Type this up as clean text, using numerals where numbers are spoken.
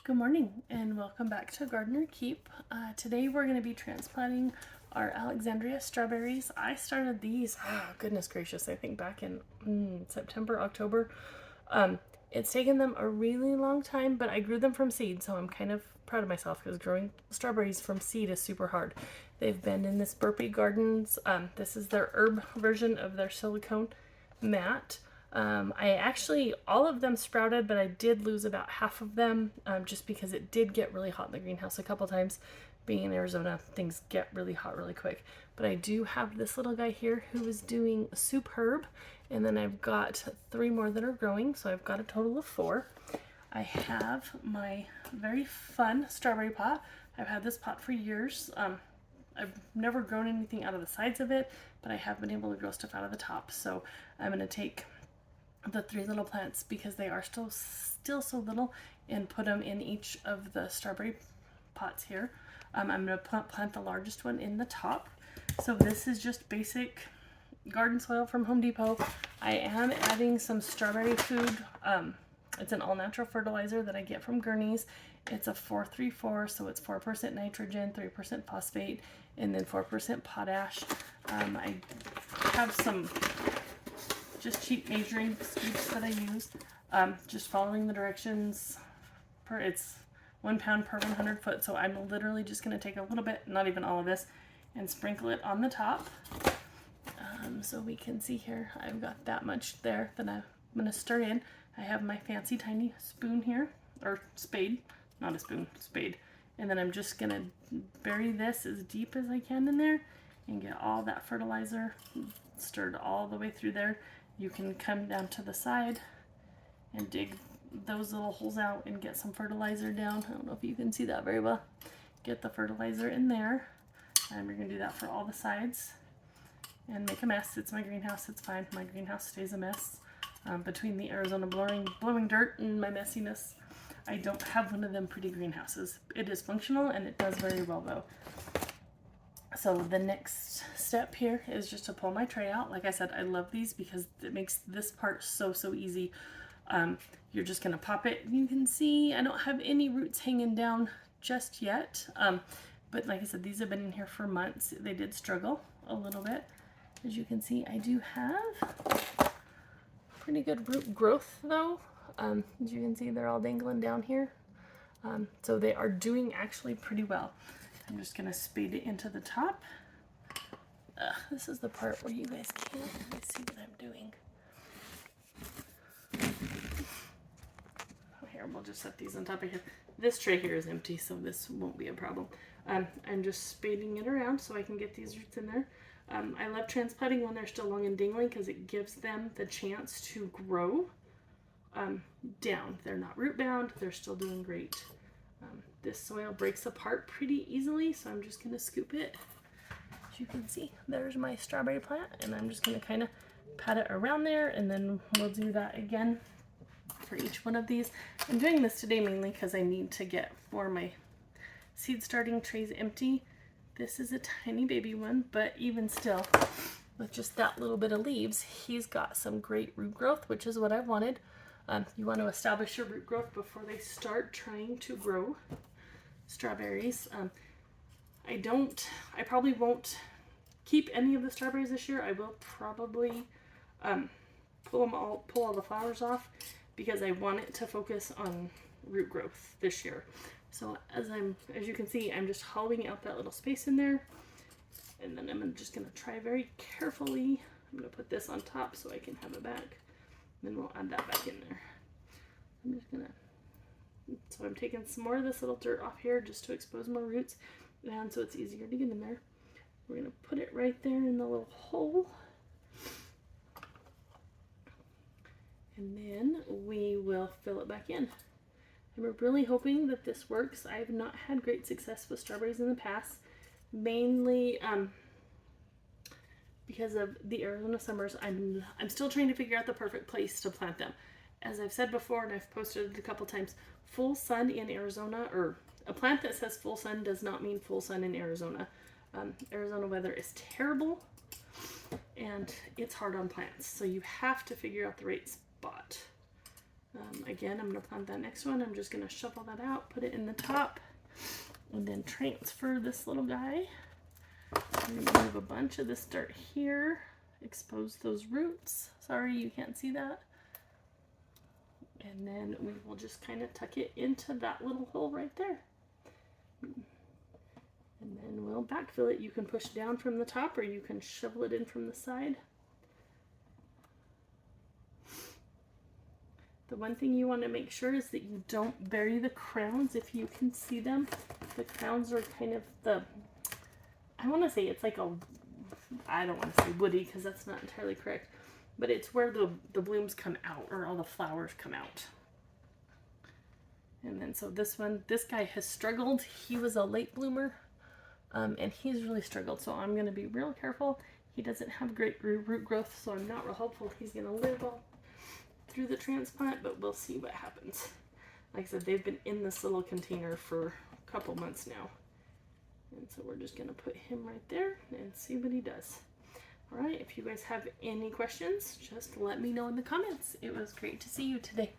Good morning and welcome back to Gardener Keep. Today we're going to be transplanting our Alexandria strawberries. I started these, goodness gracious, I think back in September, October. It's taken them a really long time, but I grew them from seed, so I'm kind of proud of myself because growing strawberries from seed is super hard. They've been in this Burpee Gardens. This is their herb version of their silicone mat. All of them sprouted, but I did lose about half of them just because it did get really hot in the greenhouse a couple times. Being in Arizona, things get really hot really quick. But I do have this little guy here who is doing superb, and then I've got 3 more that are growing, so I've got a total of 4. I have my very fun strawberry pot. I've had this pot for years. I've never grown anything out of the sides of it, but I have been able to grow stuff out of the top. So I'm going to take the 3 little plants, because they are still so little, and put them in each of the strawberry pots here. I'm going to plant the largest one in the top. So this is just basic garden soil from Home Depot. I am adding some strawberry food. It's an all-natural fertilizer that I get from Gurney's. It's a 4-3-4, so it's 4% nitrogen, 3% phosphate, and then 4% potash. I have some just cheap measuring scoops that I use, just following the directions. It's 1 pound per 100 foot, so I'm literally just going to take a little bit, not even all of this, and sprinkle it on the top. So we can see here, I've got that much there that I'm going to stir in. I have my fancy tiny spoon here, or spade, not a spoon, spade. And then I'm just going to bury this as deep as I can in there and get all that fertilizer stirred all the way through there. You can come down to the side and dig those little holes out and get some fertilizer down. I don't know if you can see that very well. Get the fertilizer in there. And we're going to do that for all the sides and make a mess. It's my greenhouse. It's fine. My greenhouse stays a mess. Between the Arizona blowing dirt and my messiness, I don't have one of them pretty greenhouses. It is functional and it does very well though. So the next step here is just to pull my tray out. Like I said, I love these because it makes this part so easy. You're just going to pop it. You can see I don't have any roots hanging down just yet. But like I said, these have been in here for months. They did struggle a little bit. As you can see, I do have pretty good root growth though. As you can see, they're all dangling down here. So they are doing actually pretty well. I'm just going to spade it into the top. This is the part where you guys can't really see what I'm doing. Oh, here, we'll just set these on top of here. This tray here is empty, so this won't be a problem. I'm just spading it around so I can get these roots in there. I love transplanting when they're still long and dangling because it gives them the chance to grow down. They're not root bound, they're still doing great. This soil breaks apart pretty easily, so I'm just going to scoop it. As you can see, there's my strawberry plant, and I'm just going to kind of pat it around there, and then we'll do that again for each one of these. I'm doing this today mainly because I need to get 4 of my seed starting trays empty. This is a tiny baby one, but even still, with just that little bit of leaves, he's got some great root growth, which is what I wanted. You want to establish your root growth before they start trying to grow strawberries. I probably won't keep any of the strawberries this year. I will probably pull all the flowers off because I want it to focus on root growth this year. So as you can see, I'm just hollowing out that little space in there, and then I'm just going to try very carefully. I'm going to put this on top so I can have it back. Then we'll add that back in there. So I'm taking some more of this little dirt off here just to expose more roots, and so it's easier to get in there. We're going to put it right there in the little hole. And then we will fill it back in. And we're really hoping that this works. I have not had great success with strawberries in the past, mainly because of the Arizona summers. I'm still trying to figure out the perfect place to plant them. As I've said before, and I've posted it a couple times, full sun in Arizona, or a plant that says full sun does not mean full sun in Arizona. Arizona weather is terrible, and it's hard on plants, so you have to figure out the right spot. Again, I'm going to plant that next one. I'm just going to shovel that out, put it in the top, and then transfer this little guy. I'm going to move a bunch of this dirt here, expose those roots. Sorry, you can't see that. And then we will just kind of tuck it into that little hole right there. And then we'll backfill it. You can push down from the top or you can shovel it in from the side. The one thing you want to make sure is that you don't bury the crowns. If you can see them, the crowns are kind of the, I want to say it's like a, I don't want to say woody because that's not entirely correct, but it's where the blooms come out, or all the flowers come out. And then so this one, this guy has struggled. He was a late bloomer, and he's really struggled. So I'm going to be real careful. He doesn't have great root growth, so I'm not real hopeful he's going to live all through the transplant, but we'll see what happens. Like I said, they've been in this little container for a couple months now. And so we're just going to put him right there and see what he does. All right, if you guys have any questions, just let me know in the comments. It was great to see you today.